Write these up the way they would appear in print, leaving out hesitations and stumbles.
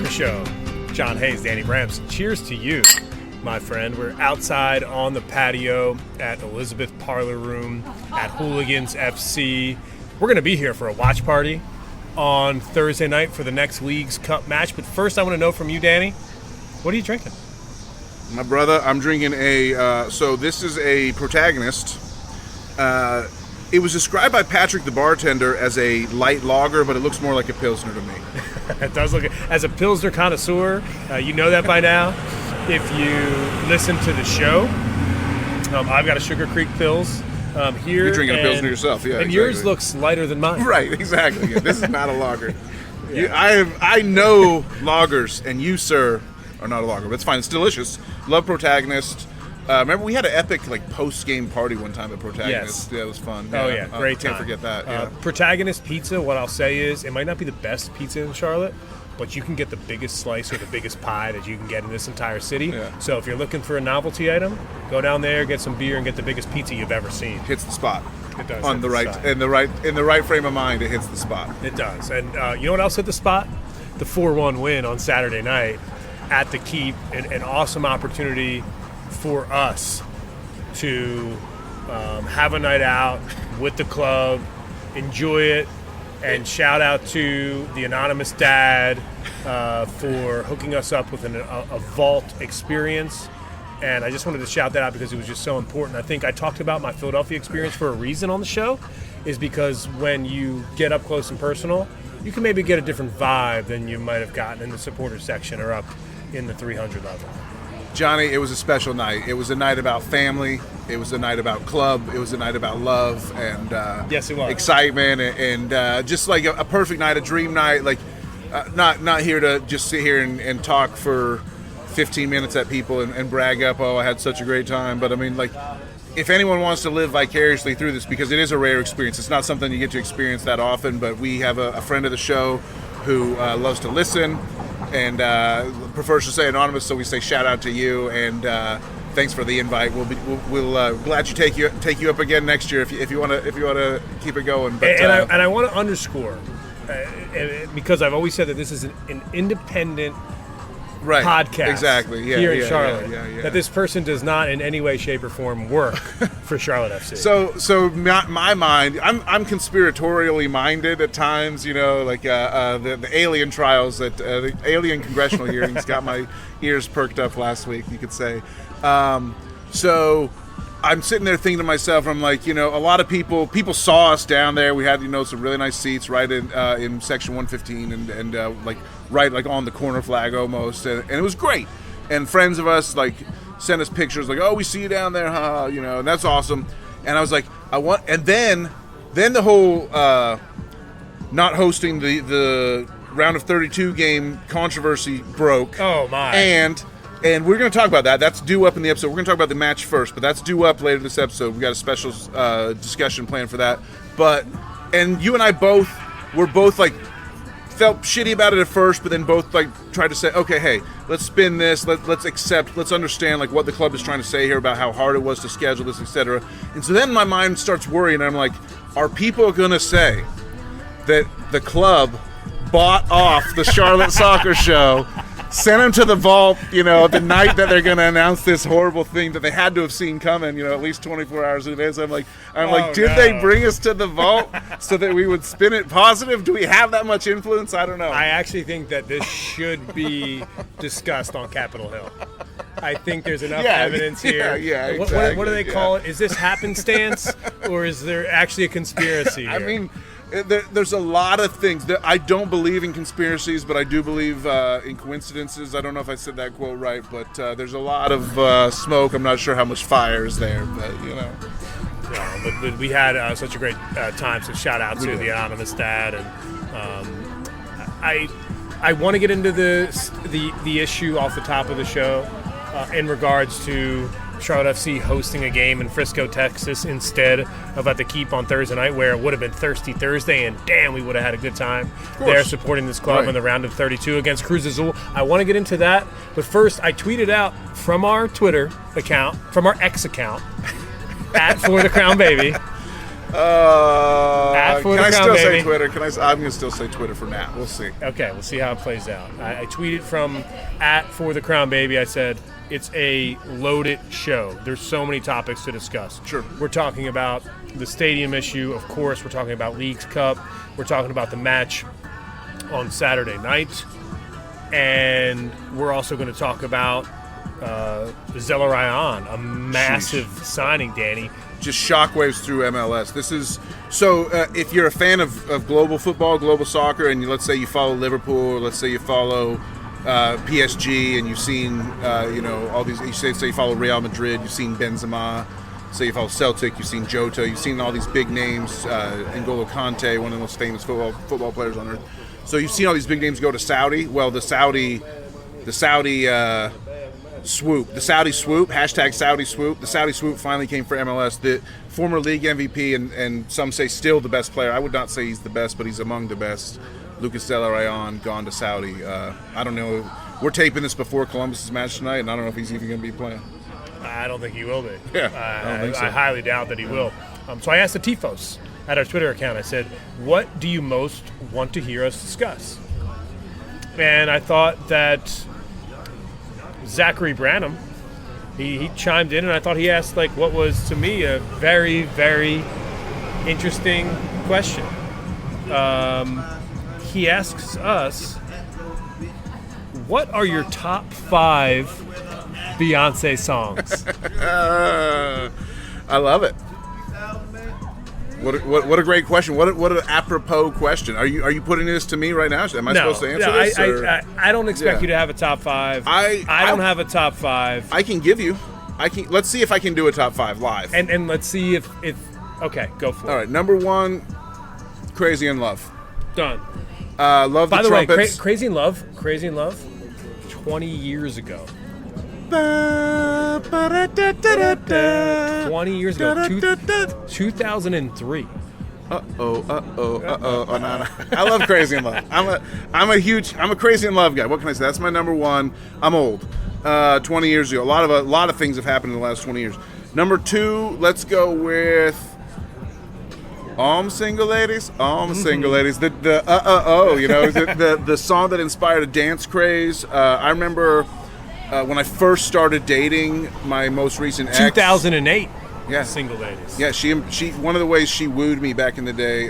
Soccer Show. John Hayes, Danny Brams. Cheers to you, my friend. We're outside on the patio at Elizabeth Parlor Room at Hooligans FC. We're going to be here for a watch party on Thursday night for the next League's Cup match. But first, I want to know from you, Danny, what are you drinking? My brother, I'm drinking so this is a Protagonist. It was described by Patrick the bartender as a light lager, but it looks more like a Pilsner to me. It does look, as a Pilsner connoisseur, you know that by now. If you listen to the show, I've got a Sugar Creek Pils here. You're drinking a Pilsner yourself, yeah. And exactly. Yours looks lighter than mine. Right, exactly. Yeah, this is not a lager. Yeah. I know lagers, and you, sir, are not a lager, but it's fine. It's delicious. Love Protagonist. Remember, we had an epic post-game party one time at Protagonist. Yes. Yeah, it was fun. Oh, yeah. Great time. Can't forget that. Yeah. Protagonist pizza, what I'll say is, it might not be the best pizza in Charlotte, but you can get the biggest slice or the biggest pie that you can get in this entire city. Yeah. So if you're looking for a novelty item, go down there, get some beer, and get the biggest pizza you've ever seen. Hits the spot. It does. On the right, in the right frame of mind, it hits the spot. It does. And you know what else hit the spot? The 4-1 win on Saturday night at the Keep. An awesome opportunity for us to have a night out with the club, enjoy it, and shout out to the anonymous dad for hooking us up with a vault experience. And I just wanted to shout that out because it was just so important. I think I talked about my Philadelphia experience for a reason on the show, is because when you get up close and personal, you can maybe get a different vibe than you might have gotten in the supporter section or up in the 300 level. Johnny, it was a special night. It was a night about family. It was a night about club. It was a night about love and yes, it was. Excitement and just like a perfect night, a dream night. Not here to just sit here and talk for 15 minutes at people and brag up, oh, I had such a great time. But I mean, if anyone wants to live vicariously through this, because it is a rare experience. It's not something you get to experience that often. But we have a friend of the show who loves to listen and prefers to say anonymous, so we say shout out to you and thanks for the invite. We'll glad to take you up again next year if you want to keep it going. But, and I want to underscore because I've always said that this is an independent podcast exactly here in Charlotte. That this person does not in any way, shape, or form work for Charlotte FC. So my mind, I'm conspiratorially minded at times. The alien trials, the alien congressional hearings got my ears perked up last week, you could say. So I'm sitting there thinking to myself, I'm like, a lot of people saw us down there. We had, some really nice seats right in section 115 and right on the corner flag almost. And it was great. And friends of us sent us pictures oh, we see you down there, and that's awesome. And I was like, and then the whole not hosting the round of 32 game controversy broke. Oh my. And we're going to talk about that. That's due up in the episode. We're going to talk about the match first, but that's due up later this episode. We got a special discussion planned for that. And you and I both felt shitty about it at first, but then both tried to say, okay, hey, let's spin this. Let's accept. Let's understand what the club is trying to say here about how hard it was to schedule this, etc. And so then my mind starts worrying, and I'm like, are people going to say that the club bought off the Charlotte Soccer Show? Sent them to the vault, the night that they're going to announce this horrible thing that they had to have seen coming, at least 24 hours in advance. I'm like, did they bring us to the vault so that we would spin it positive? Do we have that much influence? I don't know. I actually think that this should be discussed on Capitol Hill. I think there's enough evidence here. Yeah, exactly. What do they call it? Is this happenstance or is there actually a conspiracy here? I mean, there's a lot of things. I don't believe in conspiracies, but I do believe in coincidences. I don't know if I said that quote right, but there's a lot of smoke. I'm not sure how much fire is there, but Yeah, but we had such a great time, so shout out to the anonymous dad. And I want to get into the issue off the top of the show in regards to Charlotte FC hosting a game in Frisco, Texas instead of at the Keep on Thursday night, where it would have been Thirsty Thursday, and damn, we would have had a good time there supporting this club in the round of 32 against Cruz Azul. I want to get into that, but first I tweeted out from our Twitter account, from our X account, at For the Crown Baby, Can I still say baby. Twitter? I'm going to still say Twitter for now. We'll see. Okay, we'll see how it plays out. I tweeted from @ForTheCrownBaby. I said, it's a loaded show. There's so many topics to discuss. Sure. We're talking about the stadium issue, of course. We're talking about Leagues Cup. We're talking about the match on Saturday night. And we're also going to talk about Zelarayan, a massive signing, Danny. Just shockwaves through MLS. This is so. If you're a fan of global football, global soccer, and let's say you follow Liverpool, or let's say you follow PSG, and you've seen all these. You say you follow Real Madrid, you've seen Benzema. Say you follow Celtic, you've seen Jota, you've seen all these big names. N'Golo Kante, one of the most famous football players on earth. So you've seen all these big names go to Saudi. Well, the Saudi swoop, hashtag Saudi swoop. The Saudi swoop finally came for MLS. The former league MVP and some say still the best player. I would not say he's the best, but he's among the best. Lucas Zelarayan gone to Saudi. I don't know. We're taping this before Columbus's match tonight, and I don't know if he's even going to be playing. I don't think he will be. Yeah, I don't think so. I highly doubt that he will. So I asked the TFOS at our Twitter account. I said, what do you most want to hear us discuss? And I thought that Zachary Branham, he chimed in, and I thought he asked what was to me a very, very interesting question. He asks us, what are your top 5 Beyonce songs? I love it. What a great question. What an apropos question. Are you putting this to me right now? Am I supposed to answer this? I don't expect you to have a top 5. I don't have a top 5. I can give you. Let's see if I can do a top 5 live. And let's see if okay, go for it. All right, number 1, Crazy in Love. Done. Love By the way, trumpets. Crazy in Love, 20 years ago. 20 years ago, 2003. I love Crazy in Love. I'm a Crazy in Love guy. What can I say? That's my number 1. I'm old. 20 years ago, a lot of things have happened in the last 20 years. Number 2, let's go with Single Ladies. Single Ladies. The song that inspired a dance craze. I remember when I first started dating my most recent ex. 2008. Yeah. Single Ladies. Yeah, she one of the ways she wooed me back in the day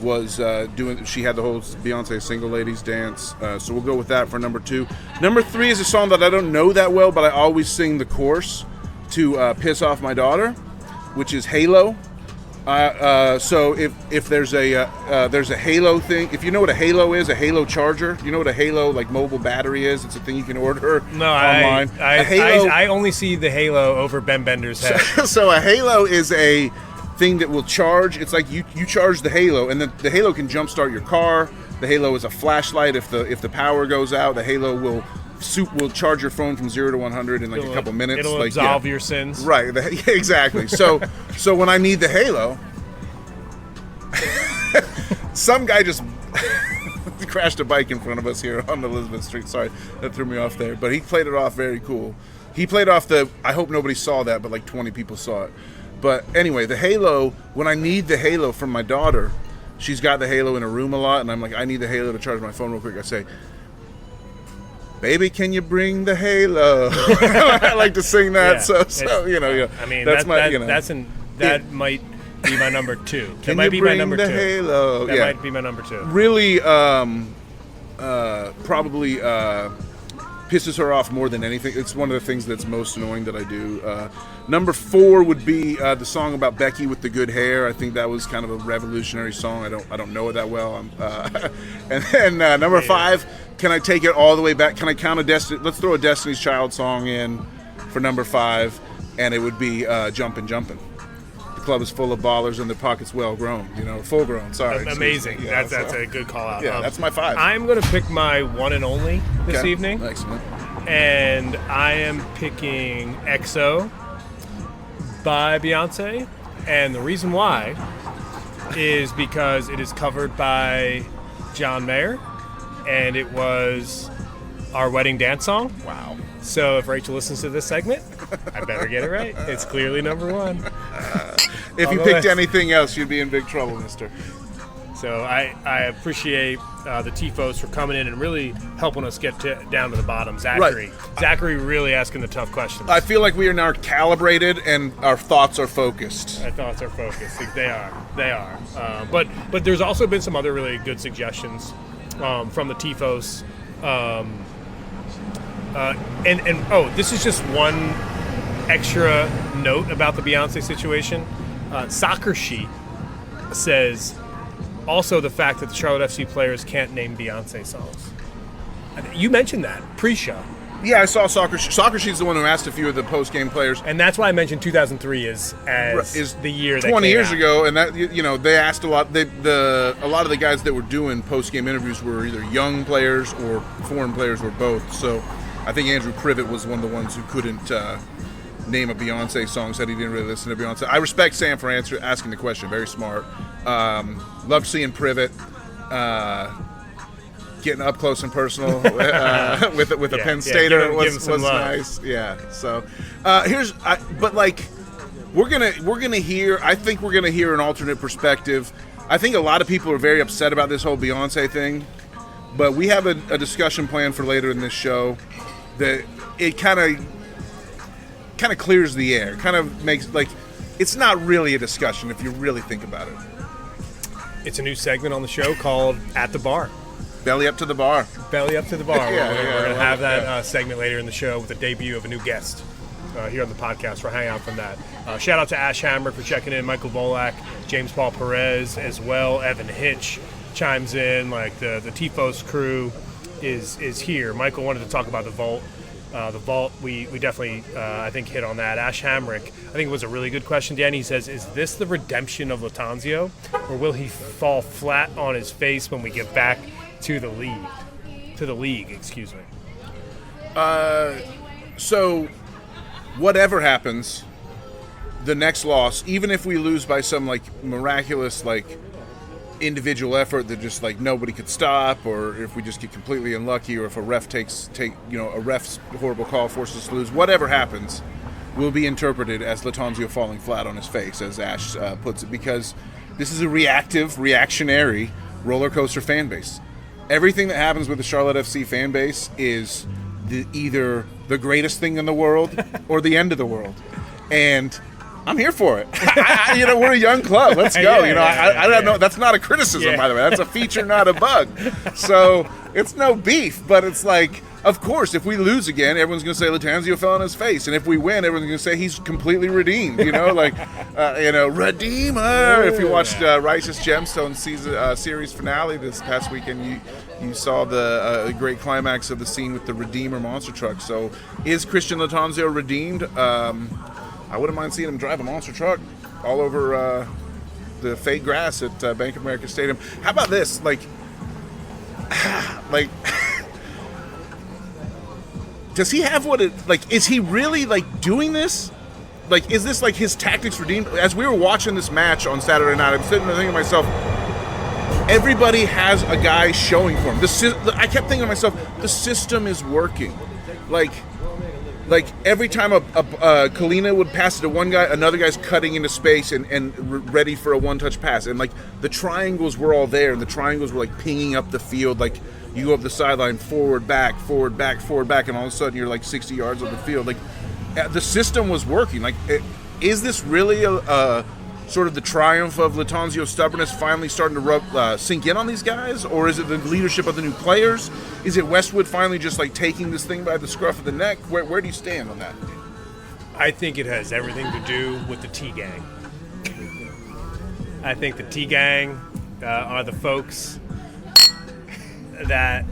was she had the whole Beyonce Single Ladies dance. So we'll go with that for number 2. Number 3 is a song that I don't know that well, but I always sing the chorus to piss off my daughter, which is Halo. So if there's a Halo thing, if you know what a Halo is, a Halo charger, you know what a Halo mobile battery is? It's a thing you can order online. I only see the Halo over Ben Bender's head. So a Halo is a thing that will charge. It's like you charge the Halo, and the Halo can jumpstart your car. The Halo is a flashlight. If the power goes out, the Halo will charge your phone from 0 to 100 in a couple minutes. It'll absolve your sins. Right, exactly. So when I need the Halo, some guy just crashed a bike in front of us here on Elizabeth Street. Sorry, that threw me off there. But he played it off very cool. He played off I hope nobody saw that, but 20 people saw it. But anyway, the Halo, when I need the Halo from my daughter, she's got the Halo in her room a lot, and I'm like, I need the Halo to charge my phone real quick. I say, baby, can you bring the Halo? I like to sing that. Yeah, I mean, that might be my number 2. Can you bring the Halo? That might be my number 2. Really, probably pisses her off more than anything. It's one of the things that's most annoying that I do. Number 4 would be the song about Becky with the good hair. I think that was kind of a revolutionary song. I don't know it that well. And then number 5. Can I take it all the way back? Can I count let's throw a Destiny's Child song in for number 5, and it would be Jumpin'. The club is full of ballers and their pockets well grown, full grown. Sorry. Amazing. Yeah, that's a good call out. Yeah, that's my 5. I'm going to pick my one and only this evening. Excellent. And I am picking XO by Beyonce. And the reason why is because it is covered by John Mayer. And it was our wedding dance song. Wow. So if Rachel listens to this segment, I better get it right. It's clearly number 1. If you picked anything else, you'd be in big trouble, mister. So I appreciate the TFOS for coming in and really helping us get down to the bottom. Zachary really asking the tough questions. I feel like we are now calibrated and our thoughts are focused. Our thoughts are focused. They are. But there's also been some other really good suggestions from the TFOS. This is just one extra note about the Beyonce situation. Soccer Sheet says also the fact that the Charlotte FC players can't name Beyonce songs. You mentioned that pre-show. Yeah, I saw Soccer Sheet's the one who asked a few of the post-game players. And that's why I mentioned 2003 is the year that 20 came years out. ago, and that they asked a lot. A lot of the guys that were doing post-game interviews were either young players or foreign players or both. So I think Andrew Privet was one of the ones who couldn't name a Beyonce song, said he didn't really listen to Beyonce. I respect Sam for asking the question. Very smart. Loved seeing Privet getting up close and personal with a Penn Stater was nice. Yeah. So we're gonna hear. I think we're gonna hear an alternate perspective. I think a lot of people are very upset about this whole Beyonce thing, but we have a discussion planned for later in this show that it kind of clears the air. Kind of makes it's not really a discussion if you really think about it. It's a new segment on the show called At the Bar. Belly up to the bar. Belly up to the bar. Yeah, we're going to have that segment later in the show with the debut of a new guest here on the podcast. We'll hang out from that. Shout out to Ash Hammer for checking in, Michael Volak, James Paul Perez as well. Evan Hitch chimes in. Like the TFOS crew is here. Michael wanted to talk about the Vault. The Vault, we definitely, I think, hit on that. Ash Hamrick, I think it was a really good question, Danny. He says, is this the redemption of Lattanzio, or will he fall flat on his face when we get back to the league, excuse me? So whatever happens, the next loss, even if we lose by some miraculous individual effort that just nobody could stop, or if we just get completely unlucky, or if a ref a ref's horrible call forces us to lose, whatever happens will be interpreted as Lattanzio falling flat on his face, as Ash puts it, because this is a reactionary roller coaster fan base. Everything that happens with the Charlotte FC fan base is either the greatest thing in the world or the end of the world, and I'm here for it. We're a young club. Let's go. I don't know. That's not a criticism, by the way. That's a feature, not a bug. So it's no beef, but it's of course, if we lose again, everyone's going to say Lattanzio fell on his face, and if we win, everyone's going to say he's completely redeemed. Redeemer. If you watched Righteous Gemstones series finale this past weekend, you saw the great climax of the scene with the Redeemer monster truck. So, is Christian Lattanzio redeemed? I wouldn't mind seeing him drive a monster truck all over the fake grass at Bank of America Stadium. How about this? Does he have is he really doing this? Is this his tactics redeemed? As we were watching this match on Saturday night, I'm sitting there thinking to myself, everybody has a guy showing for him. I kept thinking to myself, the system is working. Every time a Kalina would pass it to one guy, another guy's cutting into space and ready for a one-touch pass. And the triangles were all there, and the triangles were pinging up the field. You go up the sideline, forward, back, forward, back, forward, back, and all of a sudden you're 60 yards on the field. The system was working. Is this really a sort of the triumph of Lattanzio's stubbornness finally starting to sink in on these guys? Or is it the leadership of the new players? Is it Westwood finally just taking this thing by the scruff of the neck? Where do you stand on that? I think it has everything to do with the T-Gang. I think the T-Gang are the folks that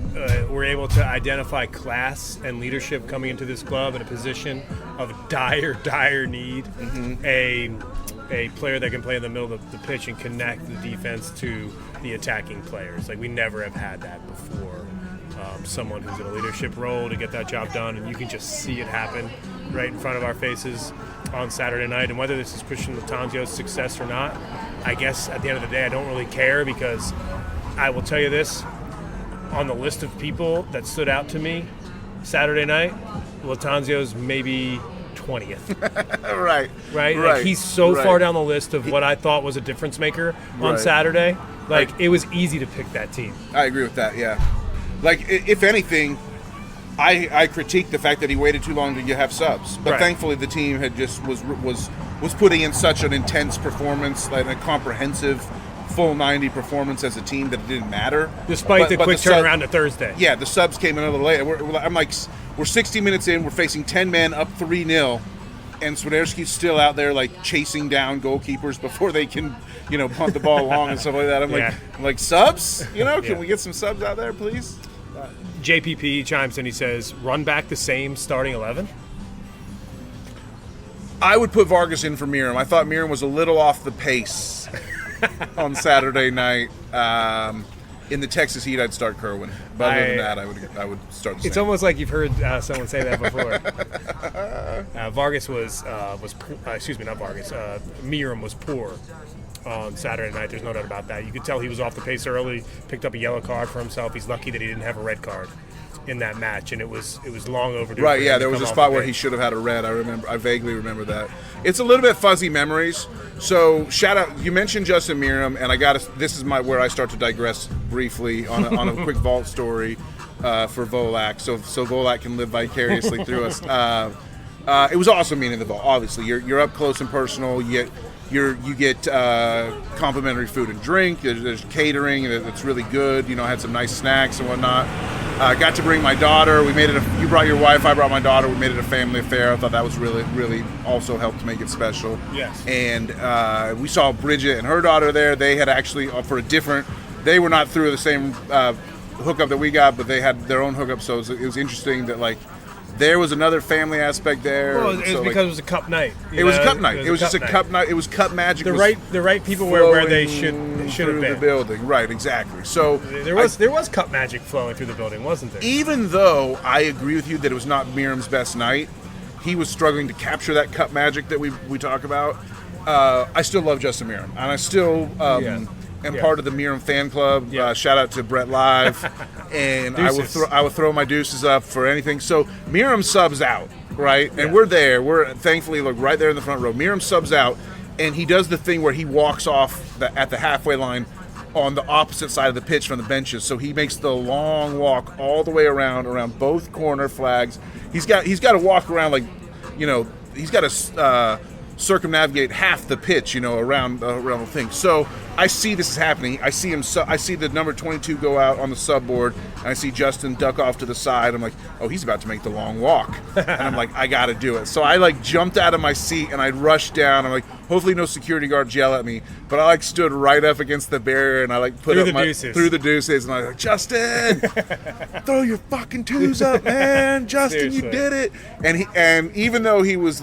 were able to identify class and leadership coming into this club in a position of dire need. Mm-hmm. A player that can play in the middle of the pitch and connect the defense to the attacking players. We never have had that before. Someone who's in a leadership role to get that job done, and you can just see it happen right in front of our faces on Saturday night. And whether this is Christian Lattanzio's success or not, I guess at the end of the day, I don't really care, because I will tell you this, on the list of people that stood out to me Saturday night, Lattanzio's maybe 20th. Right. Like he's so right. far down the list of what I thought was a difference maker on Right. Saturday. Like it was easy to pick that team. I agree with that. Yeah. Like if anything, I critique the fact that he waited too long to have subs, but Right. thankfully the team had just was putting in such an intense performance, like a comprehensive, full 90 performance as a team that it didn't matter. Despite the quick turnaround to Thursday. Yeah, the subs came in a little late. I'm like, we're 60 minutes in, we're facing 10 men up 3-0, and Swiderski's still out there like chasing down goalkeepers before they can, punt the ball along and stuff like that. I'm like subs? Can we get some subs out there, please? JPP chimes in, he says, run back the same starting 11? I would put Vargas in for Miram. I thought Miram was a little off the pace on Saturday night. In the Texas Heat, I'd start Kerwin. But other than that, I would start the same. It's almost like you've heard someone say that before. Vargas not Vargas. Miram was poor on Saturday night. There's no doubt about that. You could tell he was off the pace early, picked up a yellow card for himself. He's lucky that he didn't have a red card in that match, and it was long overdue. Right, yeah, there was a spot where he should have had a red. I vaguely remember that. It's a little bit fuzzy memories. So shout out, you mentioned Justin Miram, and this is where I start to digress briefly on a quick vault story for Volak, so Volak can live vicariously through us. It was awesome being in the vault. Obviously, you're up close and personal. You get complimentary food and drink. There's catering that's really good. I had some nice snacks and whatnot. Got to bring my daughter. You brought your wife. I brought my daughter. We made it a family affair. I thought that was really, really also helped to make it special. Yes. And we saw Bridget and her daughter there. They had actually they were not through the same hookup that we got, but they had their own hookup. So it was interesting that there was another family aspect there. Well, it was because it was a cup night. It was a cup night. It was just a cup night. It was cup magic. The right people were where they should have through been. The building, right? Exactly. So there was cup magic flowing through the building, wasn't there? Even though I agree with you that it was not Miram's best night, he was struggling to capture that cup magic that we talk about. I still love Justin Miram, and I still am part of the Miram fan club. Yeah. Shout out to Brett Live, and I will throw my deuces up for anything. So Miram subs out, right? And we're there. We're thankfully right there in the front row. Miram subs out, and he does the thing where he walks off at the halfway line on the opposite side of the pitch from the benches. So he makes the long walk all the way around both corner flags. He's got to walk around he's got to circumnavigate half the pitch, around the thing. So I see this is happening. I see the number 22 go out on the sub board, and I see Justin duck off to the side. I'm like, oh, he's about to make the long walk, and I'm like, I got to do it. So I jumped out of my seat and I rushed down. I'm like, hopefully no security guards yell at me, but I stood right up against the barrier and I put through the deuces, and I was like, Justin, throw your fucking twos up, man. Justin, seriously. You did it. And even though he was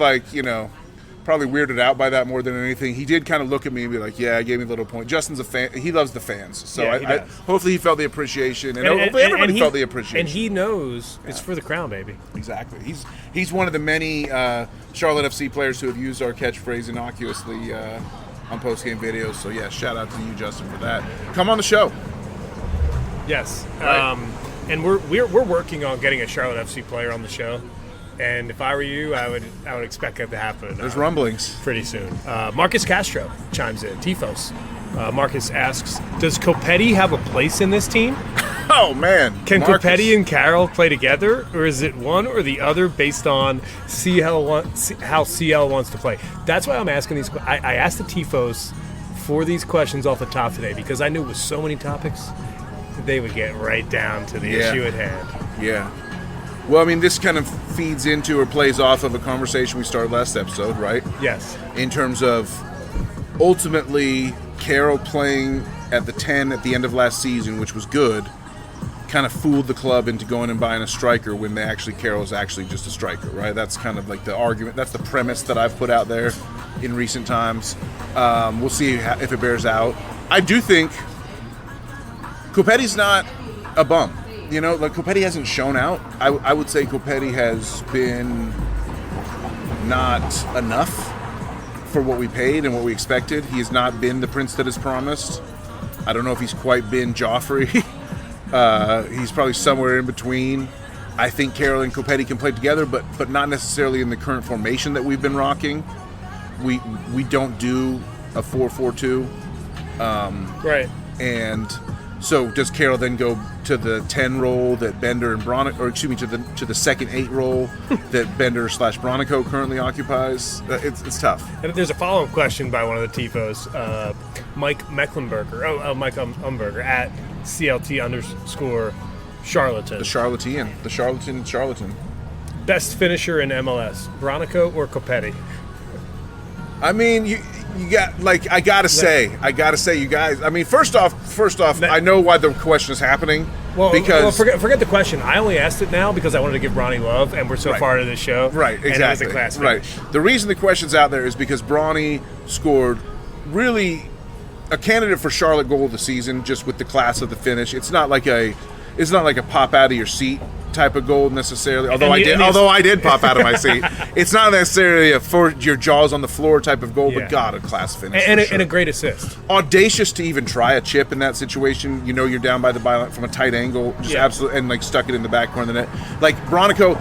probably weirded out by that more than anything, he did kind of look at me and be like, yeah, gave me a little point. Justin's a fan. He loves the fans. So hopefully he felt the appreciation, and hopefully everybody felt the appreciation. And he knows it's for the crown, baby. Exactly. He's one of the many Charlotte FC players who have used our catchphrase innocuously on post-game videos. So, yeah, shout out to you, Justin, for that. Come on the show. Yes. Right. And we're working on getting a Charlotte FC player on the show. And if I were you, I would expect that to happen. There's rumblings pretty soon. Marcus Castro chimes in. TFOS. Marcus asks, "Does Copetti have a place in this team? Oh man, can Copetti and Carroll play together, or is it one or the other based on how CL wants to play?" That's why I'm asking these. I asked the TFOS for these questions off the top today because I knew with so many topics, they would get right down to the issue at hand. Yeah. Well, I mean, this kind of feeds into or plays off of a conversation we started last episode, right? Yes. In terms of ultimately Carroll playing at the 10 at the end of last season, which was good, kind of fooled the club into going and buying a striker when Carroll's actually just a striker, right? That's kind of like the argument. That's the premise that I've put out there in recent times. We'll see if it bears out. I do think Copetti's not a bum. Copetti hasn't shown out. I would say Copetti has been not enough for what we paid and what we expected. He has not been the prince that is promised. I don't know if he's quite been Joffrey. He's probably somewhere in between. I think Carroll and Copetti can play together, but not necessarily in the current formation that we've been rocking. We don't do a 4-4-2. Right. And so does Carroll then go to the 10 role that Bender and Bronico, or excuse me, to the second 8 role that Bender/Bronico currently occupies? It's tough. And there's a follow-up question by one of the TFOs, Mike Mecklenburger. Mike Umberger at CLT_Charlatan. The charlatan. Best finisher in MLS, Bronico or Copetti? I mean, you got, like, I gotta say, you guys. I mean, first off, I know why the question is happening. Because forget the question. I only asked it now because I wanted to give Bronny love, and we're so far into the show. Right, exactly. And it was a class finish. Right. The reason the question's out there is because Bronny scored really a candidate for Charlotte goal of the season, just with the class of the finish. It's not like a pop out of your seat type of goal necessarily. Although I did pop out of my seat. It's not necessarily a for your jaws on the floor type of goal, but God, a class finish and a great assist. Audacious to even try a chip in that situation. You know, you're down by the byline from a tight angle, just absolutely, and like stuck it in the back corner of the net. Like Bronico,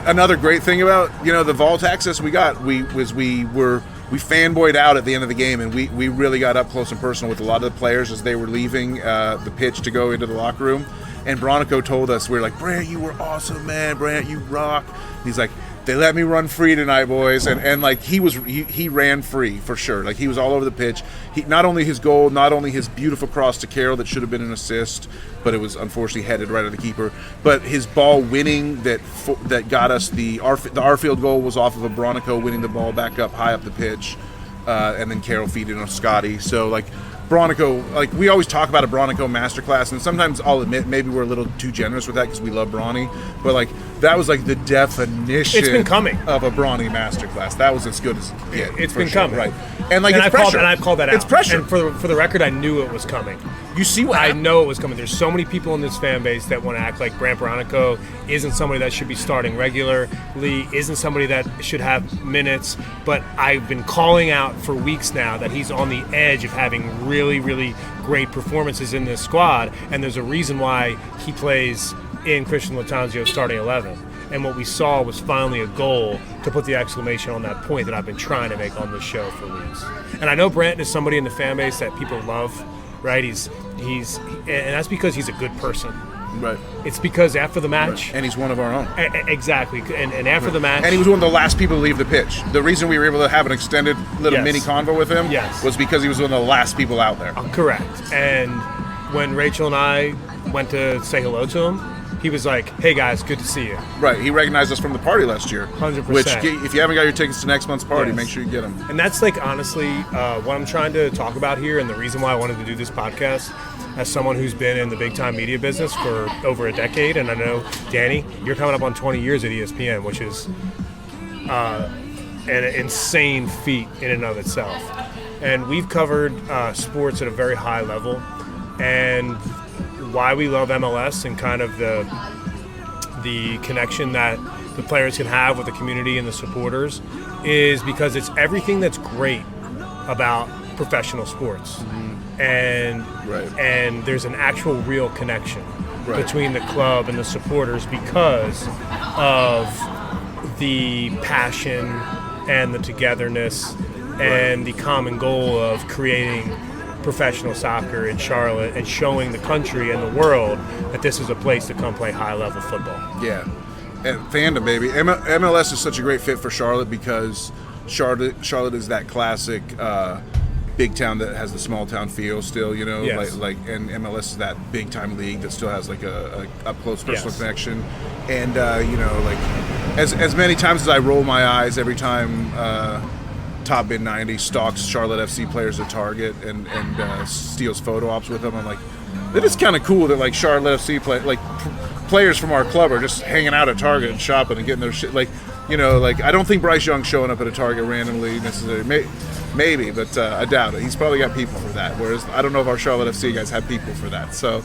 another great thing about the vault access we got, we fanboyed out at the end of the game, and we really got up close and personal with a lot of the players as they were leaving the pitch to go into the locker room. And Bronico told us, we were like, Brant, you were awesome, man. Brant, you rock. He's like, they let me run free tonight, boys. And like he ran free for sure. Like he was all over the pitch. Not only his goal, not only his beautiful cross to Carroll that should have been an assist, but it was unfortunately headed right at the keeper. But his ball winning that got us the Arfield goal was off of a Bronico winning the ball back up high up the pitch, and then Carroll feeding on Scotty. So like Bronico, like we always talk about a Bronico masterclass, and sometimes I'll admit maybe we're a little too generous with that because we love Bronny, but like that was like the definition. It's been coming of a Bronny masterclass. That was as good as it's been coming, right? And like it's pressure. I've called that out. It's pressure. And for the record, I knew it was coming. You see what I know it was coming. There's so many people in this fan base that want to act like Brant Bronico isn't somebody that should be starting regularly, isn't somebody that should have minutes. But I've been calling out for weeks now that he's on the edge of having really, really great performances in this squad, and there's a reason why he plays in Christian Lattanzio's starting 11. And what we saw was finally a goal to put the exclamation on that point that I've been trying to make on this show for weeks. And I know Brant is somebody in the fan base that people love, right? He's and that's because he's a good person. Right. It's because after the match... Right. And he's one of our own. Exactly. And after the match... And he was one of the last people to leave the pitch. The reason we were able to have an extended little mini convo with him was because he was one of the last people out there. Correct. And when Rachel and I went to say hello to him, he was like, hey guys, good to see you. Right. He recognized us from the party last year. 100%. Which, if you haven't got your tickets to next month's party, make sure you get them. And that's like, honestly, what I'm trying to talk about here, and the reason why I wanted to do this podcast, as someone who's been in the big-time media business for over a decade, and I know, Danny, you're coming up on 20 years at ESPN, which is an insane feat in and of itself. And we've covered sports at a very high level, and why we love MLS and kind of the connection that the players can have with the community and the supporters is because it's everything that's great about professional sports. Mm-hmm. And there's an actual real connection between the club and the supporters because of the passion and the togetherness and the common goal of creating professional soccer in Charlotte and showing the country and the world that this is a place to come play high-level football. Yeah, and fandom, baby. MLS is such a great fit for Charlotte because Charlotte is that classic big town that has the small town feel still, you know, like and MLS is that big time league that still has like a up close personal connection, and you know, like as many times as I roll my eyes every time Top Mid 90 stalks Charlotte FC players at Target and steals photo ops with them, I'm like, it is kind of cool that like Charlotte FC players from our club are just hanging out at Target and shopping and getting their shit, like, you know, like I don't think Bryce Young's showing up at a Target randomly necessarily. Maybe, but I doubt it. He's probably got people for that. Whereas I don't know if our Charlotte FC guys have people for that. So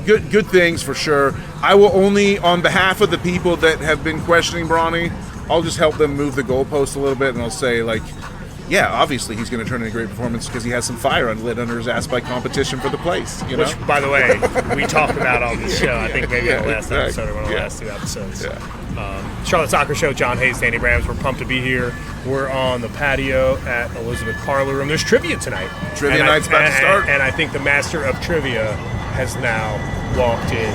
good things for sure. I will only, on behalf of the people that have been questioning Bronny, I'll just help them move the goalpost a little bit, and I'll say, like, yeah, obviously he's going to turn in a great performance because he has some fire lit under his ass by competition for the place. Which, by the way, we talked about on the show. I think maybe on the last episode or one of the last 2 episodes. Charlotte Soccer Show, John Hayes, Danny Brams. We're pumped to be here. We're on the patio at Elizabeth Parlor Room. There's trivia tonight. Trivia night's about to start. And I think the master of trivia has now walked in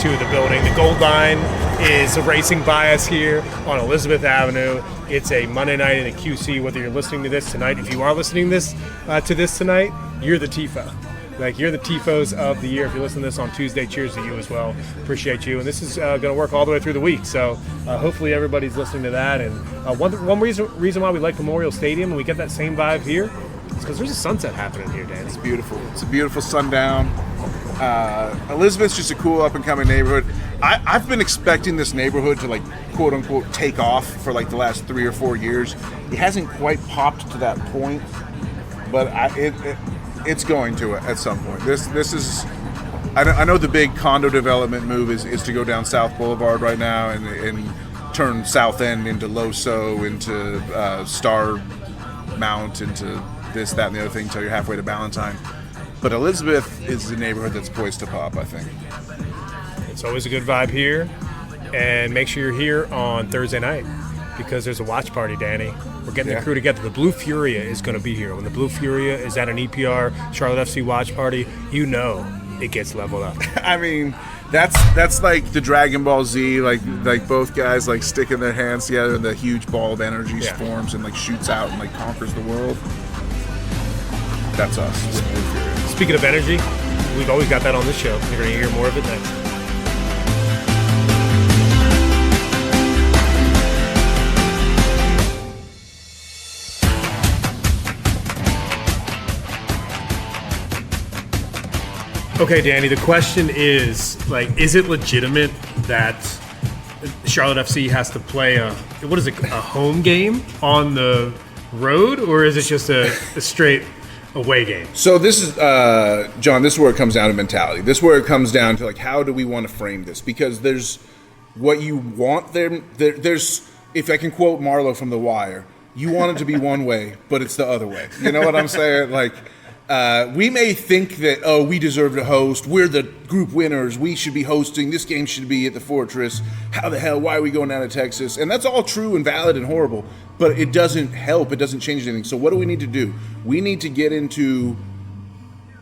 to the building. The Gold Line is racing by us here on Elizabeth Avenue. It's a Monday night in a QC. Whether you're listening to this tonight, if you are listening to this tonight, you're the TFO. Like, you're the TFOs of the year. If you listen to this on Tuesday, cheers to you as well. Appreciate you. And this is going to work all the way through the week. So hopefully everybody's listening to that. And one reason why we like Memorial Stadium and we get that same vibe here is because there's a sunset happening here, Dan. It's beautiful. It's a beautiful sundown. Elizabeth's just a cool up-and-coming neighborhood. I've been expecting this neighborhood to, like, quote-unquote, take off for, like, the last 3 or 4 years. It hasn't quite popped to that point, but it's going to at some point. This is... I know the big condo development move is to go down South Boulevard right now and turn South End into Loso, into Star Mount, into this, that, and the other thing until you're halfway to Ballantyne. But Elizabeth is the neighborhood that's poised to pop, I think. It's always a good vibe here. And make sure you're here on Thursday night because there's a watch party, Danny. We're getting the crew together. The Blue Furia is going to be here. When the Blue Furia is at an EPR Charlotte FC watch party, you know it gets leveled up. I mean, that's like the Dragon Ball Z, like both guys like sticking their hands together and the huge ball of energy forms and like shoots out and like conquers the world. That's us. Blue Furia. Speaking of energy, we've always got that on this show. You're going to hear more of it next. Okay, Danny, the question is, like, is it legitimate that Charlotte FC has to play a home game on the road, or is it just a straight away game? So this is, John, this is where it comes down to mentality. This is where it comes down to, like, how do we want to frame this? Because there's what you want there's, if I can quote Marlowe from The Wire, you want it to be one way, but it's the other way. You know what I'm saying? Like, we may think that, we deserve to host. We're the group winners. We should be hosting. This game should be at the Fortress. How the hell? Why are we going down to Texas? And that's all true and valid and horrible, but it doesn't help. It doesn't change anything. So what do we need to do? We need to get into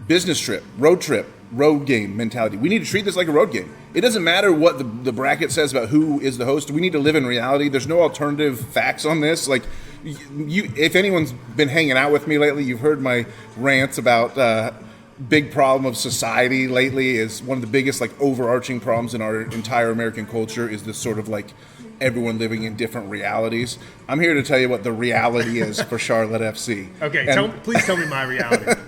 business trip, road game mentality. We need to treat this like a road game. It doesn't matter what the bracket says about who is the host. We need to live in reality. There's no alternative facts on this. Like, if anyone's been hanging out with me lately, you've heard my rants about big problem of society lately is one of the biggest, like, overarching problems in our entire American culture is this sort of, like, everyone living in different realities. I'm here to tell you what the reality is for Charlotte FC. Okay, please tell me my reality.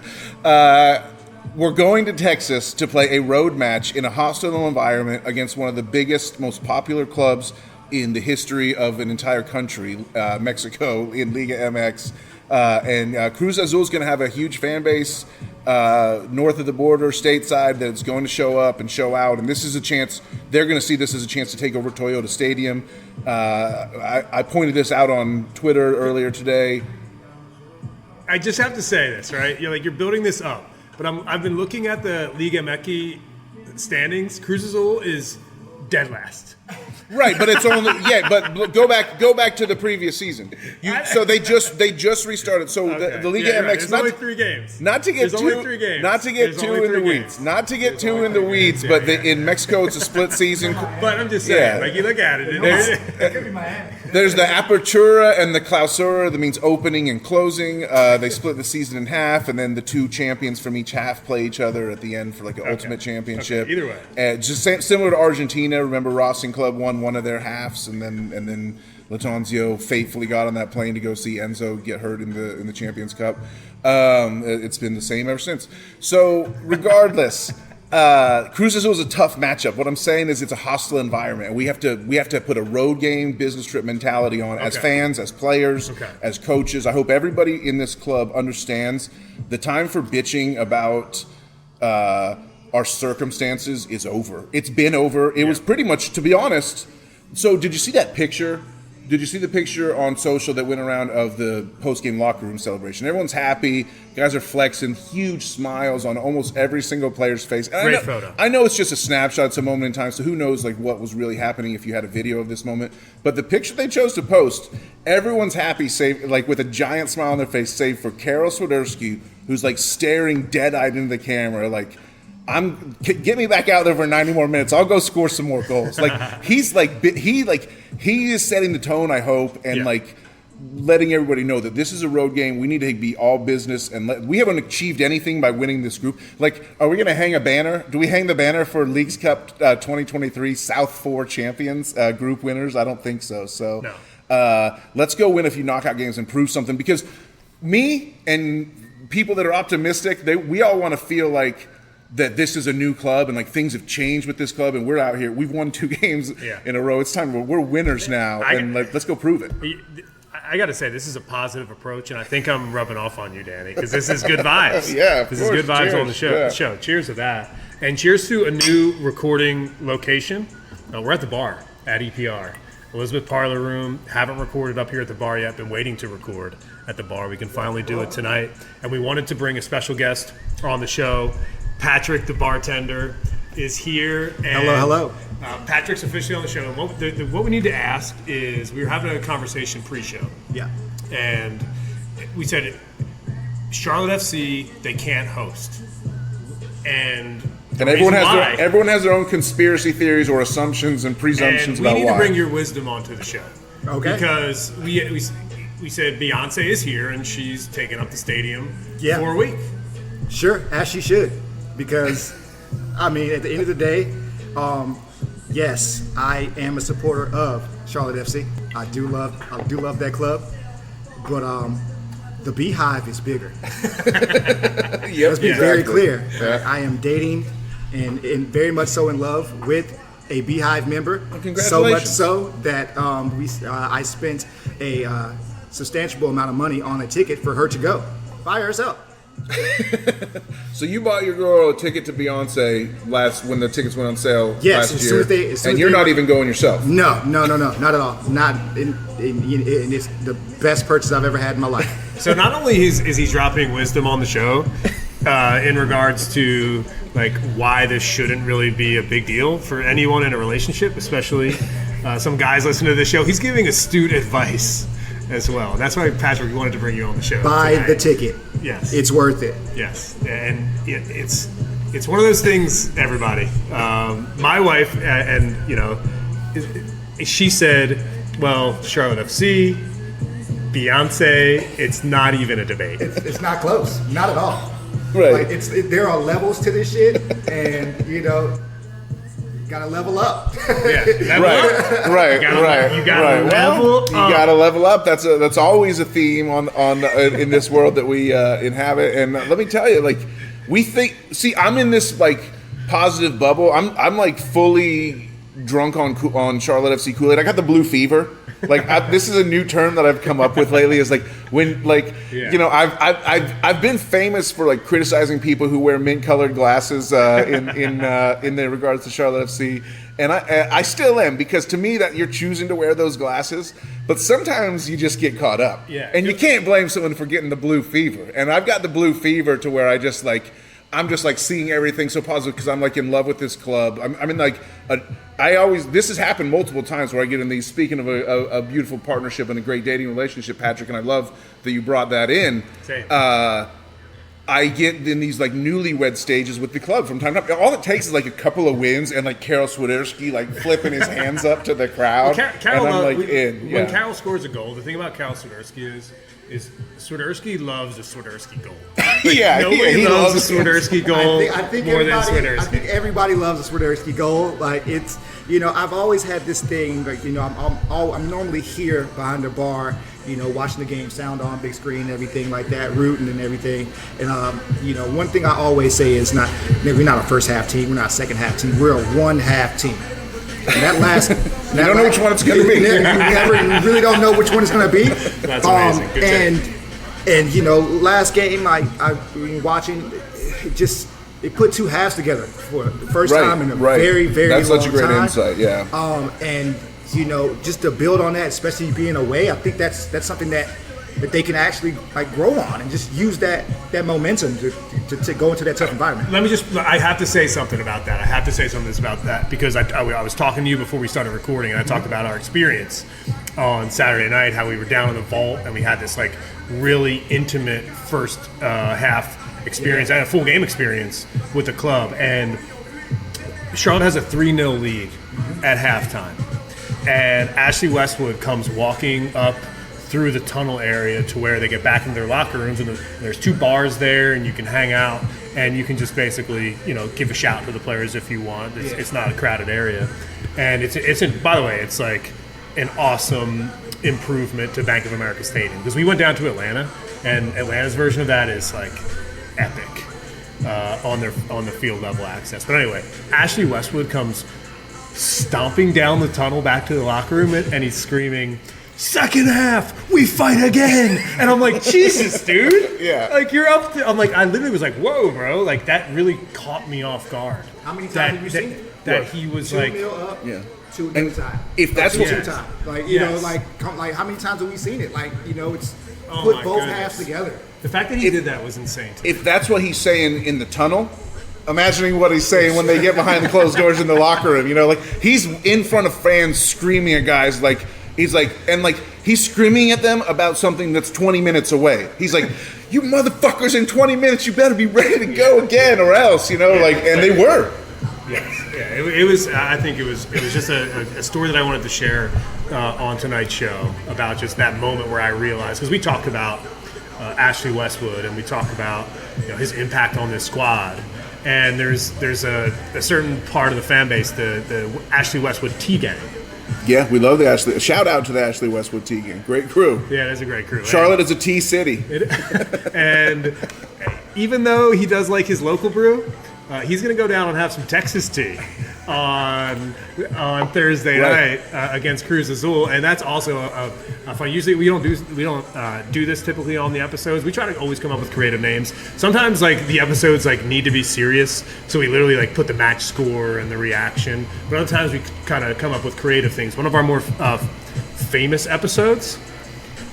We're going to Texas to play a road match in a hostile environment against one of the biggest, most popular clubs in the history of an entire country, Mexico, in Liga MX. And Cruz Azul is going to have a huge fan base north of the border, stateside, that's going to show up and show out. And this is a chance, they're going to see this as a chance to take over Toyota Stadium. I pointed this out on Twitter earlier today. I just have to say this, right? You're building this up. But I've been looking at the Liga MX standings. Cruz Azul is dead last. Right, but it's only but go back to the previous season. So they just restarted. So the Liga MX. There's only 3 games. Not to get too in the weeds. Not to get too in the weeds. But in Mexico, it's a split season. But I'm just saying, like, you look at it. There's the Apertura and the Clausura. That means opening and closing. They split the season in half, and then the 2 champions from each half play each other at the end for, like, an ultimate championship. Okay, either way, just similar to Argentina. Remember, Racing Club won one of their halves, and then Latanzio faithfully got on that plane to go see Enzo get hurt in the Champions Cup. It's been the same ever since. So regardless, Cruz Azul is a tough matchup. What I'm saying is it's a hostile environment. We have to put a road game, business trip mentality on as fans, as players, as coaches. I hope everybody in this club understands the time for bitching about our circumstances is over. It's been over. It was pretty much, to be honest. So did you see that picture Did you see the picture on social that went around of the post-game locker room celebration? Everyone's happy. Guys are flexing. Huge smiles on almost every single player's face. And Great photo. I know it's just a snapshot. It's a moment in time, so who knows like what was really happening if you had a video of this moment. But the picture they chose to post, everyone's happy, save like with a giant smile on their face, save for Karol Swiderski, who's like staring dead-eyed into the camera, like, get me back out there for 90 more minutes. I'll go score some more goals. Like he is setting the tone, I hope, and like letting everybody know that this is a road game. We need to be all business, and we haven't achieved anything by winning this group. Like, are we going to hang a banner? Do we hang the banner for Leagues Cup 2023 South 4 champions, group winners? I don't think so. So let's go win a few knockout games and prove something. Because me and people that are optimistic, we all want to feel like that this is a new club and like things have changed with this club and we're out here. We've won 2 games in a row. It's time. We're winners now, and let's go prove it. I got to say, this is a positive approach, and I think I'm rubbing off on you, Danny, because this is good vibes. This is good vibes on the show. Cheers to that. And cheers to a new recording location. We're at the bar at EPR. Elizabeth Parlor Room. Haven't recorded up here at the bar yet. Been waiting to record at the bar. We can finally do it tonight. And we wanted to bring a special guest on the show. Patrick, the bartender, is here. And, hello. Patrick's officially on the show. What we need to ask is, we were having a conversation pre-show. Yeah. And we said, Charlotte FC, they can't host. And everyone has their own conspiracy theories or assumptions and presumptions about why. We need to bring your wisdom onto the show. Okay. Because we said Beyonce is here and she's taking up the stadium for a week. Sure, as she should. Because, I mean, at the end of the day, yes, I am a supporter of Charlotte FC. I do love that club, but the Beehive is bigger. Let's be very clear. Yeah. I am dating and very much so in love with a Beehive member. Well, congratulations. So much so that I spent a substantial amount of money on a ticket for her to go by herself. So you bought your girl a ticket to Beyonce when the tickets went on sale last year, and you're not even going yourself. No, not at all. Not in it's the best purchase I've ever had in my life. So not only is he dropping wisdom on the show in regards to like why this shouldn't really be a big deal for anyone in a relationship, especially some guys listening to the show, he's giving astute advice as well. And that's why, Patrick, we wanted to bring you on the show. Buy the ticket. Yes. It's worth it. Yes. And it's one of those things, everybody. My wife, and you know, she said, well, Charlotte FC, Beyonce, it's not even a debate. It's not close. Not at all. Right. Like there are levels to this shit, and you know, gotta level up. Right. You gotta level up. You gotta level up. That's always a theme on in this world that we inhabit. And let me tell you, like, I'm in this like positive bubble. I'm like fully drunk on Charlotte FC Kool-Aid. I got the blue fever. Like this is a new term that I've come up with lately. Is like when you know I've been famous for like criticizing people who wear mint colored glasses in their regards to Charlotte FC, and I still am, because to me that you're choosing to wear those glasses, but sometimes you just get caught up, and you can't blame someone for getting the blue fever. And I've got the blue fever to where I'm just like seeing everything so positive because I'm like in love with this club. I'm in like this has happened multiple times where I get in these, speaking of a beautiful partnership and a great dating relationship, Patrick, and I love that you brought that in. Same. I get in these like newlywed stages with the club from time to time. All it takes is like a couple of wins and like Karol Swiderski like flipping his hands up to the crowd. Carol, and I'm like in. When Karol scores a goal, the thing about Karol Swiderski is Swiderski loves a Swiderski goal. Like, nobody loves a Swiderski goal more than Swiderski. I think everybody loves a Swiderski goal. Like it's, you know, I've always had this thing. Like, you know, I'm normally here behind the bar, you know, watching the game, sound on, big screen, everything like that, rooting and everything. And you know, one thing I always say is we're not a first half team, we're not a second half team, we're a one half team. And that last, you don't know which one it's going to be. You really don't know which one it's going to be. That's amazing. Good and you know, last game I've been watching, it put two halves together for the first time in a very, very long time. That's such a great insight, yeah. And just to build on that, especially being away, I think that's something that they can actually like grow on and just use that momentum to go into that tough environment. I have to say something about that. Because I was talking to you before we started recording, and I talked about our experience on Saturday night, how we were down in the vault and we had this like really intimate first half experience. I had a full game experience with the club, and Charlotte has a 3-0 lead at halftime, and Ashley Westwood comes walking up through the tunnel area to where they get back into their locker rooms, and there's 2 bars there, and you can hang out, and you can just basically, give a shout to the players if you want. It's not a crowded area, and by the way, it's like an awesome improvement to Bank of America Stadium, because we went down to Atlanta, and Atlanta's version of that is like epic on the field level access. But anyway, Ashley Westwood comes stomping down the tunnel back to the locker room, and he's screaming, "Second half, we fight again!" And I'm like, Jesus, dude. Yeah. Like, you're up to, I'm like, I literally was like, whoa, bro. Like, that really caught me off guard. How many times have you seen it? That he was like, 2-0 up, Yeah. 2 time. If that's what- 2 time. Like, like how many times have we seen it? Like, it's Oh put my both goodness. halves together. the fact that he did that was insane to me. If that's what he's saying in the tunnel, imagining what he's saying when they get behind the closed doors in the locker room, like he's in front of fans screaming at guys, like he's screaming at them about something that's 20 minutes away. He's like, "You motherfuckers, in 20 minutes you better be ready to go again, or else," and they were. Yes, yeah, it was. I think it was just a story that I wanted to share on tonight's show about just that moment where I realized, because we talked about Ashley Westwood and we talked about his impact on this squad, and there's a certain part of the fan base, the Ashley Westwood T gang. Yeah, we love the Ashley. Shout out to the Ashley Westwood T gang. Great crew. Yeah, that's a great crew. Charlotte is a T city. And even though he does like his local brew, he's going to go down and have some Texas tea on Thursday night against Cruz Azul, and that's also a fun. Usually we don't do this typically on the episodes. We try to always come up with creative names. Sometimes the episodes need to be serious, so we literally put the match score and the reaction. But other times we kind of come up with creative things. One of our more famous episodes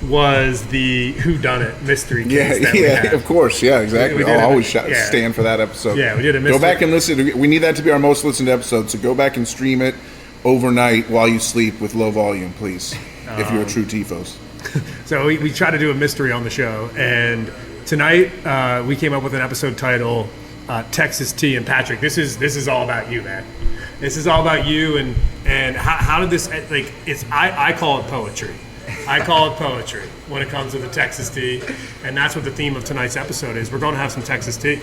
was the whodunit mystery case that we had. Of course, yeah, exactly. I'll always stand for that episode. Yeah, we did a mystery. Go back and listen. We need that to be our most listened episode, so go back and stream it overnight while you sleep with low volume, please, if you're a true TFOS. So we try to do a mystery on the show, and tonight we came up with an episode title, Texas Tea. And Patrick, this is all about you, man. This is all about you, and how did this, I call it poetry. I call it poetry when it comes to the Texas tea, and that's what the theme of tonight's episode is. We're going to have some Texas tea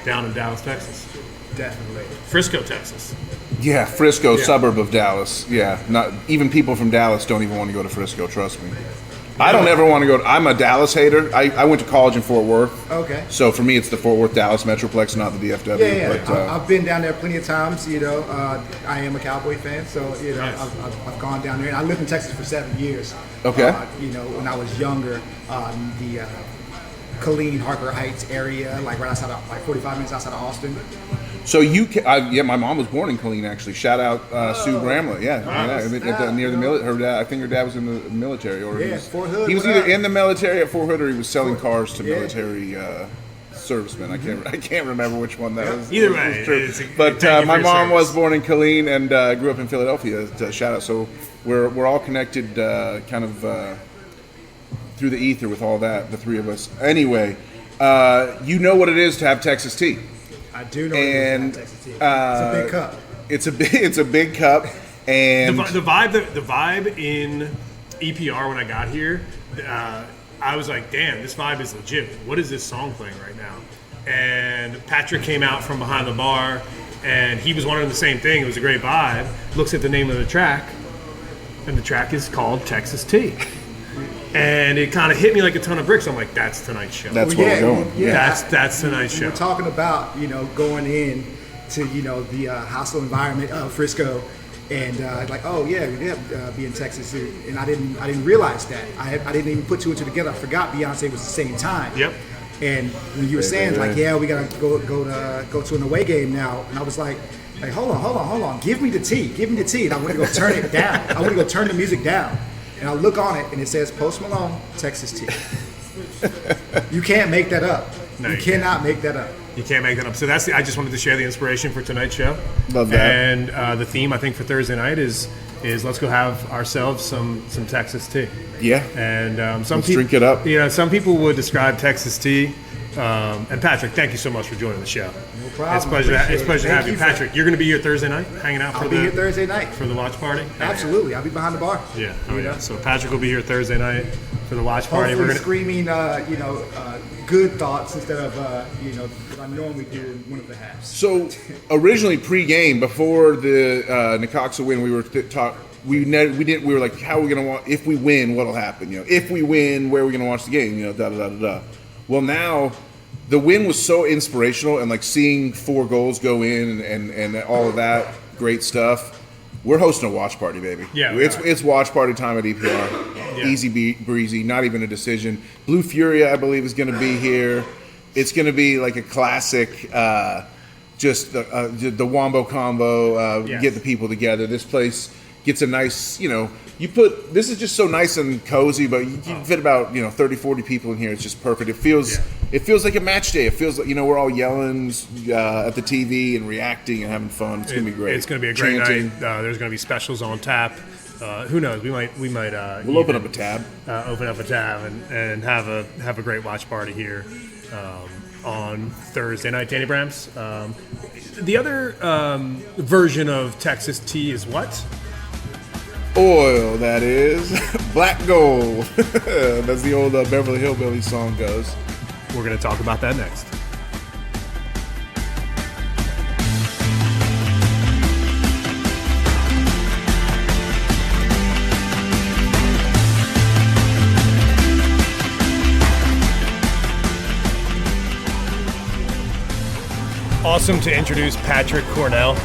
down in Dallas, Texas. Definitely. Frisco, Texas. Yeah, Frisco, suburb of Dallas. Yeah, not even people from Dallas don't even want to go to Frisco. Trust me. I don't ever want to go. I'm a Dallas hater. I went to college in Fort Worth. Okay. So for me, it's the Fort Worth Dallas Metroplex, not the DFW. Yeah. But, I've been down there plenty of times. I am a Cowboy fan, so Nice. I've gone down there, and I lived in Texas for 7 years. Okay. When I was younger, the Killeen, Harker Heights area, right outside of 45 minutes outside of Austin. So my mom was born in Killeen, actually. Shout out Sue Bramlett. Near the military. I think her dad was in the military, or Fort Hood. he was either in the military at Fort Hood, or he was selling cars to military servicemen. I can't remember which one that was. Either way, but my mom was born in Killeen and grew up in Philadelphia. Shout out. So we're all connected, kind of through the ether with all that. The three of us. Anyway, you know what it is to have Texas tea. I do know And Texas tea. It's a big cup. It's a big cup, and the vibe in EPR when I got here, I was like, damn, this vibe is legit. What is this song playing right now? And Patrick came out from behind the bar, and he was wondering the same thing. It was a great vibe. Looks at the name of the track, and the track is called Texas Tea. And it kind of hit me like a ton of bricks. I'm like, that's tonight's show. that's where we're going. Yeah. That's tonight's show. We're talking about going in to the hostile environment of Frisco, and we did be in Texas, and I didn't realize that. I didn't even put two and two together. I forgot Beyonce was the same time. Yep. And when you were saying we gotta go to an away game now, and I was like, Like, hold on. Give me the tea. And I want to go turn it down. I want to go turn the music down. And I look on it, and it says Post Malone, Texas Tea. You can't make that up. No, you cannot make that up. You can't make that up. So I just wanted to share the inspiration for tonight's show. Love that. And the theme, I think, for Thursday night is let's go have ourselves some Texas tea. Yeah. And let's drink it up. Some people would describe Texas tea. And Patrick, thank you so much for joining the show. No problem. It's a pleasure to have you. Patrick, you're going to be here Thursday night, hanging out I'll be here Thursday night for the watch party. Absolutely, I'll be behind the bar. Yeah. Yeah. So Patrick will be here Thursday night for the watch party. Hopefully screaming, good thoughts instead of what I normally do in one of the halves. So originally pre-game, before the Necaxa win, we were we were like, how are we going to watch? If we win, what'll happen? If we win, where are we going to watch the game? Da da da da da. Well, now the win was so inspirational, and like seeing 4 goals go in and all of that great stuff. We're hosting a watch party, baby. Yeah, it's watch party time at EPR. Yeah. Easy breezy, not even a decision. Blue Furia, I believe, is going to be here. It's going to be like a classic, just the Wombo combo. Yes. Get the people together. This place gets a nice, this is just so nice and cozy, but you can fit about 30, 40 people in here. It's just perfect. It feels like a match day. It feels like we're all yelling at the TV and reacting and having fun. It's gonna be great. It's gonna be a great night. There's gonna be specials on tap. Who knows? We'll open up a tab. And have a great watch party here on Thursday night. Danny Brams. The other version of Texas tea is what? Oil, that is. Black gold. That's the old Beverly Hillbillies song goes. We're going to talk about that next. Awesome to introduce Patrick Cornell,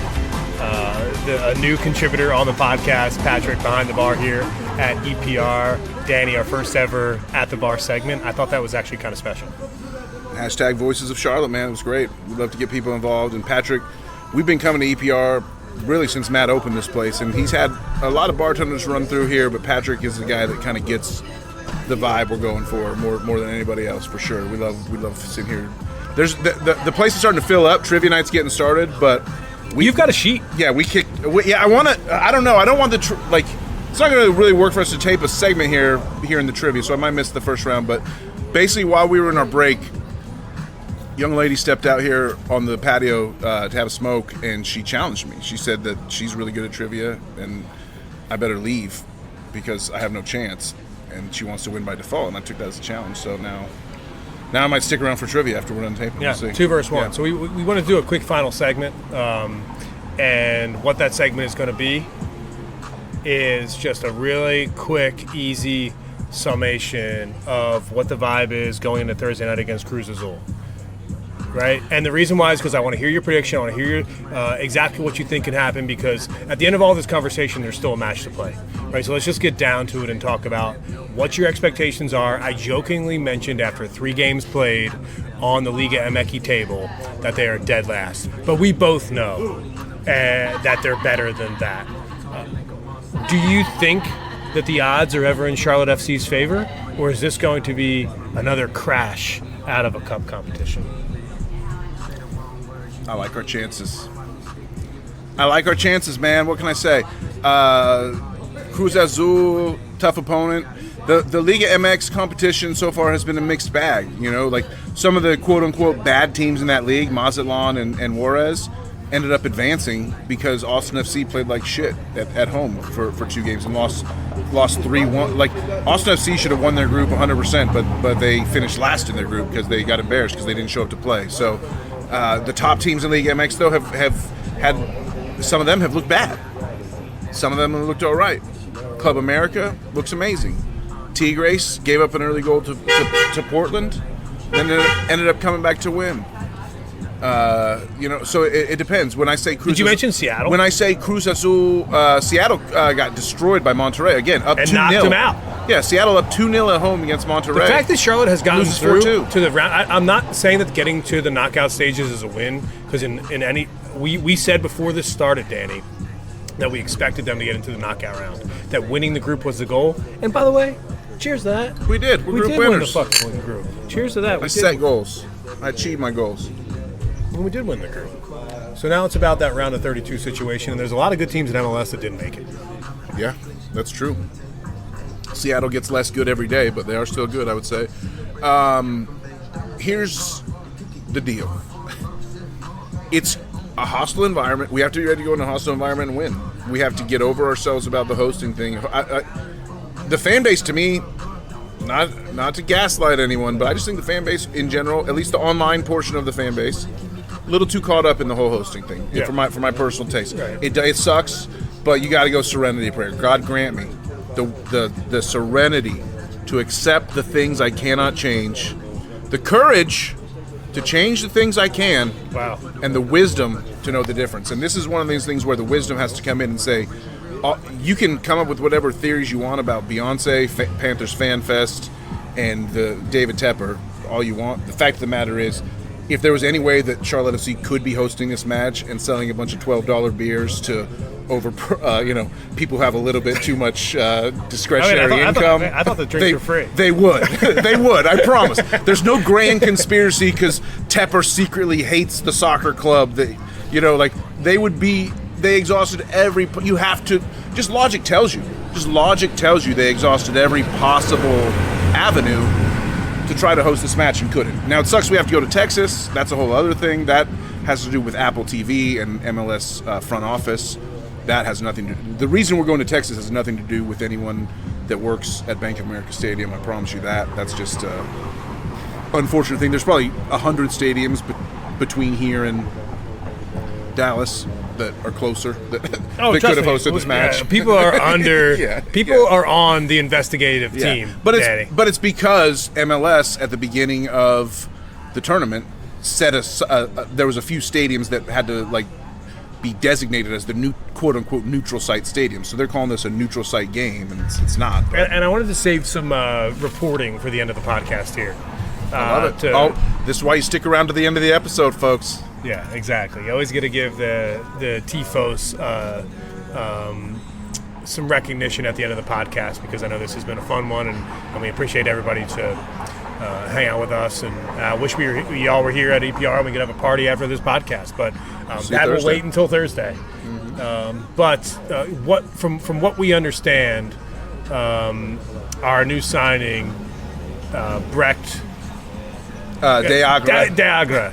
a new contributor on the podcast. Patrick behind the bar here at EPR. Danny, our first ever at the bar segment. I thought that was actually kind of special. Hashtag Voices of Charlotte, man. It was great. We'd love to get people involved. And Patrick, we've been coming to EPR really since Matt opened this place, and he's had a lot of bartenders run through here, but Patrick is the guy that kind of gets the vibe we're going for more than anybody else, for sure. We love sitting here. There's the place is starting to fill up. Trivia night's getting started, but you've got a sheet. Yeah, I want to. I don't know. I don't want it's not going to really work for us to tape a segment here in the trivia, so I might miss the first round. But basically, while we were in our break, young lady stepped out here on the patio to have a smoke, and she challenged me. She said that she's really good at trivia, and I better leave because I have no chance. And she wants to win by default, and I took that as a challenge. So now I might stick around for trivia after we're done taping. Yeah, we'll 2 versus 1. Yeah. So we want to do a quick final segment, and what that segment is going to be is just a really quick, easy summation of what the vibe is going into Thursday night against Cruz Azul. Right? And the reason why is because I want to hear your prediction. I want to hear exactly what you think can happen, because at the end of all this conversation, there's still a match to play. Right? So let's just get down to it and talk about what your expectations are. I jokingly mentioned after 3 games played on the Liga MX table that they are dead last. But we both know that they're better than that. Do you think that the odds are ever in Charlotte FC's favor, or is this going to be another crash out of a cup competition? I like our chances. Man. What can I say? Cruz Azul, tough opponent. The Liga MX competition so far has been a mixed bag. Like some of the quote-unquote bad teams in that league, Mazatlan and Juarez, ended up advancing because Austin FC played like shit at home for 2 games and lost 3-1. Like Austin FC should have won their group 100%, but they finished last in their group because they got embarrassed because they didn't show up to play. So the top teams in League MX though have had, some of them have looked bad, some of them have looked all right. Club America looks amazing. Tigres gave up an early goal to Portland, and ended up coming back to win. So it depends. When I say Cruz Did you mention Seattle? When I say Cruz Azul, Seattle got destroyed by Monterrey. Again, up 2-0. And knocked them out. Yeah, Seattle up 2-0 at home against Monterrey. The fact that Charlotte has gotten Loses through 4-2. to the round, I'm not saying that getting to the knockout stages is a win, because we said before this started, Danny, that we expected them to get into the knockout round, that winning the group was the goal. And by the way, cheers to that. We did. We're we group did winners. win the fucking group. Cheers to that. I set goals. I achieved my goals. We did win the group. So now it's about that round of 32 situation, and there's a lot of good teams in MLS that didn't make it. Yeah, that's true. Seattle gets less good every day, but they are still good, I would say. Here's the deal. It's a hostile environment. We have to be ready to go in a hostile environment and win. We have to get over ourselves about the hosting thing. The fan base, to me, not to gaslight anyone, but I just think the fan base in general, at least the online portion of the fan base, a little too caught up in the whole hosting thing. Yeah. For my personal taste. Right. It sucks, but you got to go serenity prayer. God grant me the serenity to accept the things I cannot change, the courage to change the things I can, Wow. and the wisdom to know the difference. And this is one of these things where the wisdom has to come in and say, you can come up with whatever theories you want about Beyonce, Panthers Fan Fest, and the David Tepper, all you want. The fact of the matter is, if there was any way that Charlotte FC could be hosting this match and selling a bunch of $12 beers to people who have a little bit too much discretionary income. I thought the drinks were free. They would. They would. I promise. There's no grand conspiracy because Tepper secretly hates the soccer club. They exhausted every. You have to. Just logic tells you. They exhausted every possible avenue to try to host this match and couldn't. Now it sucks we have to go to Texas. That's a whole other thing. That has to do with Apple TV and MLS front office. That has nothing to do. The reason we're going to Texas has nothing to do with anyone that works at Bank of America Stadium. I promise you that. That's just an unfortunate thing. There's probably 100 stadiums between here and Dallas that are closer that could have hosted this match. Yeah, people are under. People are on the investigative team. But Danny. it's because MLS at the beginning of the tournament set there was a few stadiums that had to be designated as the new quote unquote neutral site stadium. So they're calling this a neutral site game, and it's not. And I wanted to save some reporting for the end of the podcast here. I love it. This is why you stick around to the end of the episode, folks. Yeah, exactly. You always got to give the TFOS some recognition at the end of the podcast, because I know this has been a fun one, and we appreciate everybody to hang out with us. And I wish we all were here at EPR and we could have a party after this podcast, but that will wait until Thursday. Mm-hmm. But from what we understand, our new signing, Brecht. Deagra.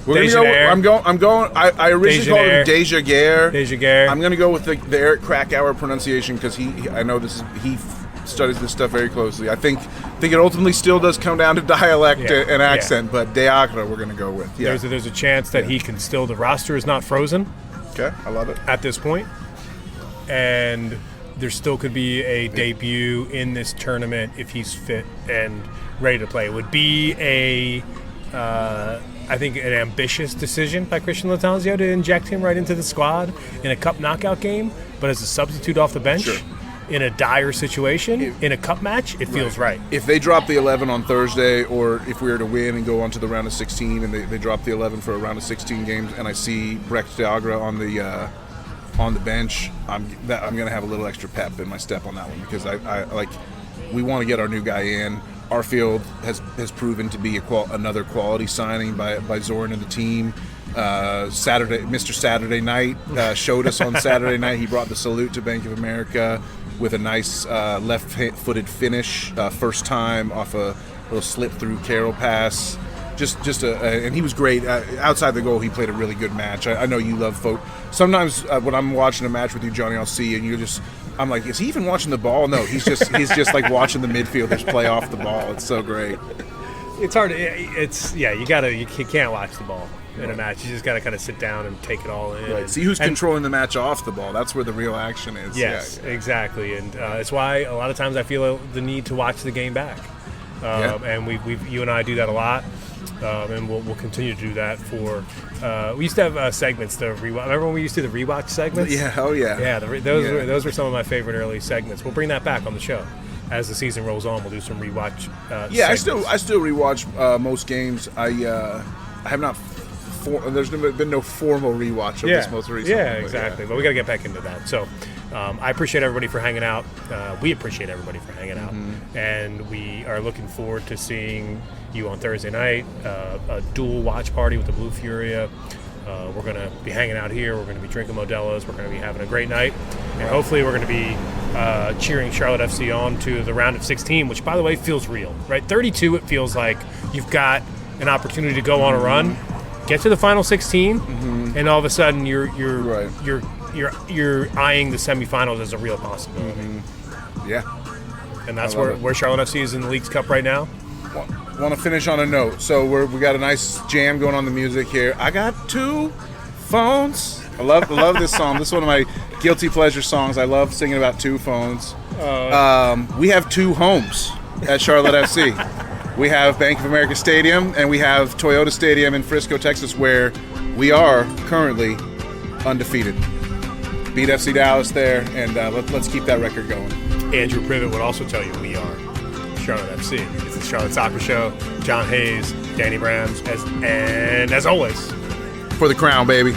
We're Dejaneir. I'm going. I originally called him Dejaneir. I'm going to go with the Eric Krakauer pronunciation because I know he studies this stuff very closely. I think it ultimately still does come down to dialect and accent, but Deagra we're going to go with. Yeah. There's a chance that he can still. The roster is not frozen. Okay, I love it at this point, and there still could be a debut in this tournament if he's fit and ready to play. It would be I think an ambitious decision by Christian Lattanzio to inject him right into the squad in a cup knockout game, but as a substitute off the bench in a dire situation, in a cup match, it feels right. If they drop the 11 on Thursday, or if we were to win and go on to the round of 16 and they drop the 11 for a round of 16 games, and I see Brecht Deagra on the bench, I'm going to have a little extra pep in my step on that one, because we want to get our new guy in. Arfield has proven to be another quality signing by Zoran and the team. Mr. Saturday Night showed us on Saturday night. He brought the salute to Bank of America with a nice left-footed finish, first time off a little slip-through Carroll pass. And he was great. Outside the goal, he played a really good match. I know you love folk. Sometimes when I'm watching a match with you, Johnny, I'll see and I'm like, is he even watching the ball? No, he's just like watching the midfielders play off the ball. It's so great. It's hard. You can't watch the ball in a match. You just got to kind of sit down and take it all in. Right. See who's controlling the match off the ball. That's where the real action is. Yes, exactly. And it's why a lot of times I feel the need to watch the game back. And you and I do that a lot. And we'll continue to do that for. We used to have segments. Remember when we used to do the rewatch segments? Yeah. Oh yeah. Yeah. Those were some of my favorite early segments. We'll bring that back on the show as the season rolls on. We'll do some rewatch. Segments. I still rewatch most games. I have not. There's been no formal rewatch of this most recent. Yeah, exactly. But we got to get back into that. So I appreciate everybody for hanging out. We appreciate everybody for hanging out, and we are looking forward to seeing you on Thursday night. A dual watch party with the Blue Furia. We're going to be hanging out here. We're going to be drinking Modelo's. We're going to be having a great night, and hopefully we're going to be cheering Charlotte FC on to the round of 16, which, by the way, feels real. Right, 32. It feels like you've got an opportunity to go on a run. Get to the final 16, and all of a sudden you're eyeing the semifinals as a real possibility. Yeah, and that's where Charlotte FC is in the Leagues Cup right now. Want to finish on a note. So we got a nice jam going on the music here. I got 2 phones. I love this song. This is one of my guilty pleasure songs. I love singing about 2 phones. We have 2 homes at Charlotte FC. We have Bank of America Stadium, and we have Toyota Stadium in Frisco, Texas, where we are currently undefeated. Beat FC Dallas there, and let's keep that record going. Andrew Privet would also tell you we are Charlotte FC. It's the Charlotte Soccer Show. John Hayes, Danny Brams, and as always, for the crown, baby.